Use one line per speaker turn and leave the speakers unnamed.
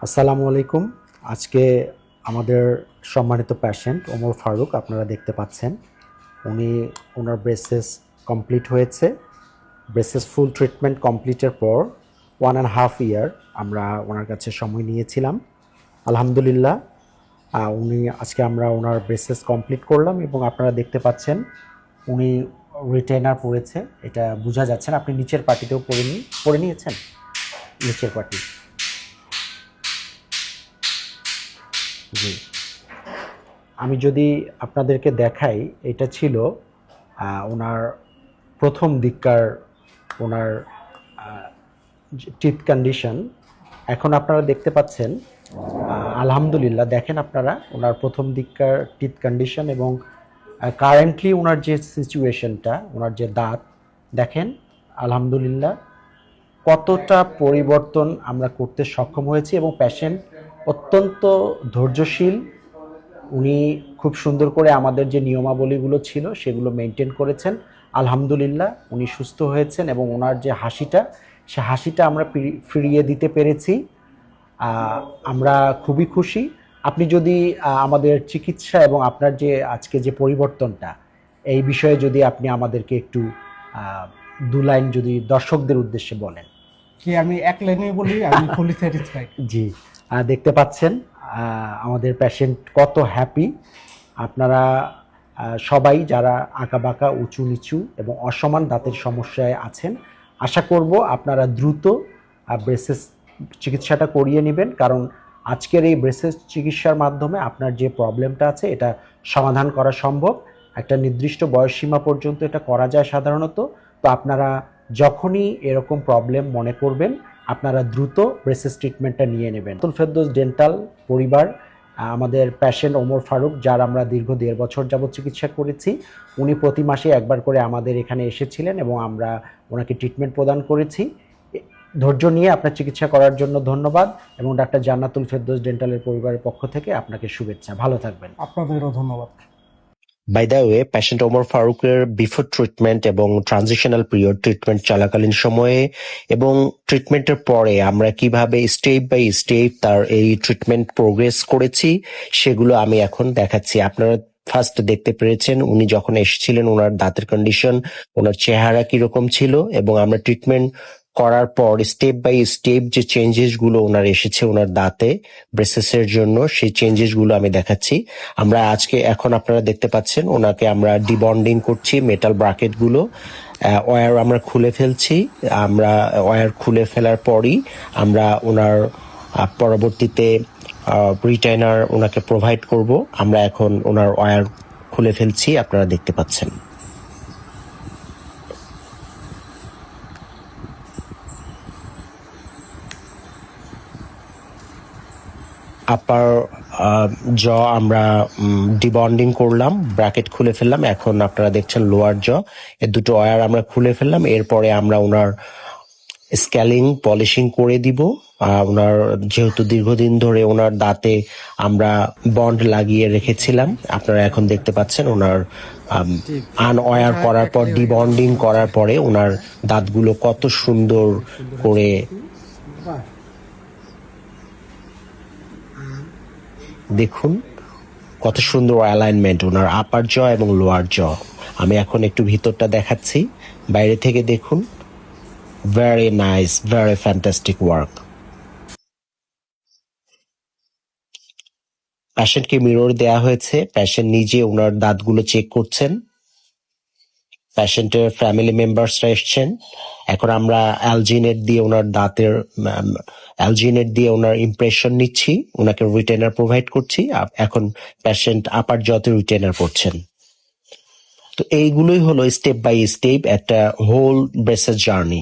আসসালামু আলাইকুম। আজকে আমাদের সম্মানিত পেশেন্ট ওমর ফারুক আপনারা দেখতে পাচ্ছেন। উনি ওনার ব্রেসেস কমপ্লিট হয়েছে। ব্রেসেস ফুল ট্রিটমেন্ট কমপ্লিটের পর 1.5 ইয়ার আমরা ওনার কাছে সময় নিয়েছিলাম। আলহামদুলিল্লাহ আজকে আমরা ওনার ব্রেসেস কমপ্লিট করলাম এবং আপনারা দেখতে পাচ্ছেন উনি রিটেনার পরেছে, এটা বোঝা যাচ্ছে না। আপনি নিচের পার্টিতেও পরে নিয়েছেন, নিচের পার্টি। জি, আমি যদি আপনাদেরকে দেখাই, এটা ছিল ওনার প্রথম দিককার ওনার টিথ কন্ডিশন। এখন আপনারা দেখতে পাচ্ছেন আলহামদুলিল্লাহ, দেখেন আপনারা ওনার প্রথম দিককার টিথ কন্ডিশন এবং কারেন্টলি ওনার যে সিচুয়েশনটা, ওনার যে দাঁত দেখেন আলহামদুলিল্লাহ কতটা পরিবর্তন আমরা করতে সক্ষম হয়েছি। এবং পেশেন্ট অত্যন্ত ধৈর্যশীল, উনি খুব সুন্দর করে আমাদের যে নিয়মাবলীগুলো ছিল সেগুলো মেনটেন করেছেন। আলহামদুলিল্লাহ উনি সুস্থ হয়েছেন এবং ওনার যে হাসিটা, সে হাসিটা আমরা ফিরিয়ে দিতে পেরেছি। আমরা খুবই খুশি। আপনি যদি আমাদের চিকিৎসা এবং আপনার যে আজকে যে পরিবর্তনটা, এই বিষয়ে যদি আপনি আমাদেরকে একটু 2 লাইন যদি দর্শকদের উদ্দেশ্যে বলেন।
আমি এক লাইনে বলি, আমি ফুলি স্যাটিসফাইড।
জি, দেখতে পাচ্ছেন আমাদের পেশেন্ট কত হ্যাপি। আপনারা সবাই যারা আঁকাবাঁকা, উঁচু নিচু এবং অসমান দাঁতের সমস্যায় আছেন, আশা করব আপনারা দ্রুত ব্রেসেস চিকিৎসাটা করিয়ে নেবেন, কারণ আজকের এই ব্রেসেস চিকিৎসার মাধ্যমে আপনার যে প্রবলেমটা আছে এটা সমাধান করা সম্ভব। একটা নির্দিষ্ট বয়সসীমা পর্যন্ত এটা করা যায় সাধারণত। তো আপনারা যখনই এরকম প্রবলেম মনে করবেন, আপনারা দ্রুত ব্রেসেস ট্রিটমেন্টটা নিয়ে নেবেন। আব্দুল ফেরদৌস ডেন্টাল পরিবার, আমাদের পেশেন্ট ওমর ফারুক, যার আমরা দীর্ঘ 1.5 বছর যাবৎ চিকিৎসা করেছি, উনি প্রতি মাসে একবার করে আমাদের এখানে এসেছিলেন এবং আমরা ওনাকে ট্রিটমেন্ট প্রদান করেছি। ধৈর্য নিয়ে আপনার চিকিৎসা করার জন্য ধন্যবাদ এবং ডাক্তার জান্নাতুল ফেরদৌস ডেন্টালের পরিবারের পক্ষ থেকে আপনাকে শুভেচ্ছা। ভালো থাকবেন।
আপনাদেরও ধন্যবাদ।
By the way, patient Omar ফারুকের বিফোর ট্রিটমেন্ট এবং ট্রানজিশনাল পিরিয়ড ট্রিটমেন্ট চলাকালীন সময়ে এবং ট্রিটমেন্টের পরে আমরা কিভাবে স্টেপ বাই স্টেপ তার এই ট্রিটমেন্ট প্রোগ্রেস করেছি সেগুলো আমি এখন দেখাচ্ছি। আপনারা ফার্স্ট দেখতে পেরেছেন উনি যখন এসেছিলেন ওনার দাঁতের কন্ডিশন, ওনার চেহারা কিরকম ছিল, এবং আমরা ট্রিটমেন্ট করার পর স্টেপ বাই স্টেপ যে চেঞ্জেস গুলো ওনার এসেছে ওনার দাঁতে ব্রেসেস এর জন্য, সেই চেঞ্জেস গুলো আমি দেখাচ্ছি। আমরা আজকে এখন আপনারা দেখতে পাচ্ছেন ওনাকে আমরা ডিবন্ডিং করছি, মেটাল ব্রাকেট গুলো ওয়্যার আমরা খুলে ফেলছি। আমরা ওয়্যার খুলে ফেলার পরই আমরা ওনার পরবর্তীতে রিটাইনার ওনাকে প্রোভাইড করব। আমরা এখন ওনার ওয়্যার খুলে ফেলছি, আপনারা দেখতে পাচ্ছেন। আপার জ আমরা ডিবন্ডিং করলাম, ব্র্যাকেট খুলে ফেললাম। এখন আপনারা দেখছেন লোয়ার জ, এর দুটো ওয়্যার আমরা খুলে ফেললাম। এরপরে আমরা ওনার স্ক্যালিং পলিশিং করে দিব। ওনার যেহেতু দীর্ঘদিন ধরে ওনার দাঁতে আমরা বন্ড লাগিয়ে রেখেছিলাম, আপনারা এখন দেখতে পাচ্ছেন ওনার আনওয়্যার করার পর, ডিবন্ডিং করার পরে ওনার দাঁতগুলো কত সুন্দর করে দেখুন, কত সুন্দর অ্যালাইনমেন্ট ওনার আপার জ এবং লোয়ার জ। আমি এখন একটু ভিতরটা দেখাচ্ছি, বাইরে থেকে দেখুন। Very nice, very fantastic work. পেশেন্টকে মিরর দেয়া হয়েছে, পেশেন্ট নিজে ওনার দাঁতগুলো চেক করছেন। পেশেন্টের ফ্যামিলি মেম্বার্সরা এসছেন। এখন আমরা অ্যালজিনেট দিয়ে ওনার ইমপ্রেশন নিচ্ছি, ওনাকে রিটেনার প্রোভাইড করছি। এখন পেশেন্ট আপার জতে রিটেনার করছেন। তো এইগুলোই হলো স্টেপ বাই স্টেপ একটা হোল ব্রেসেস জার্নি।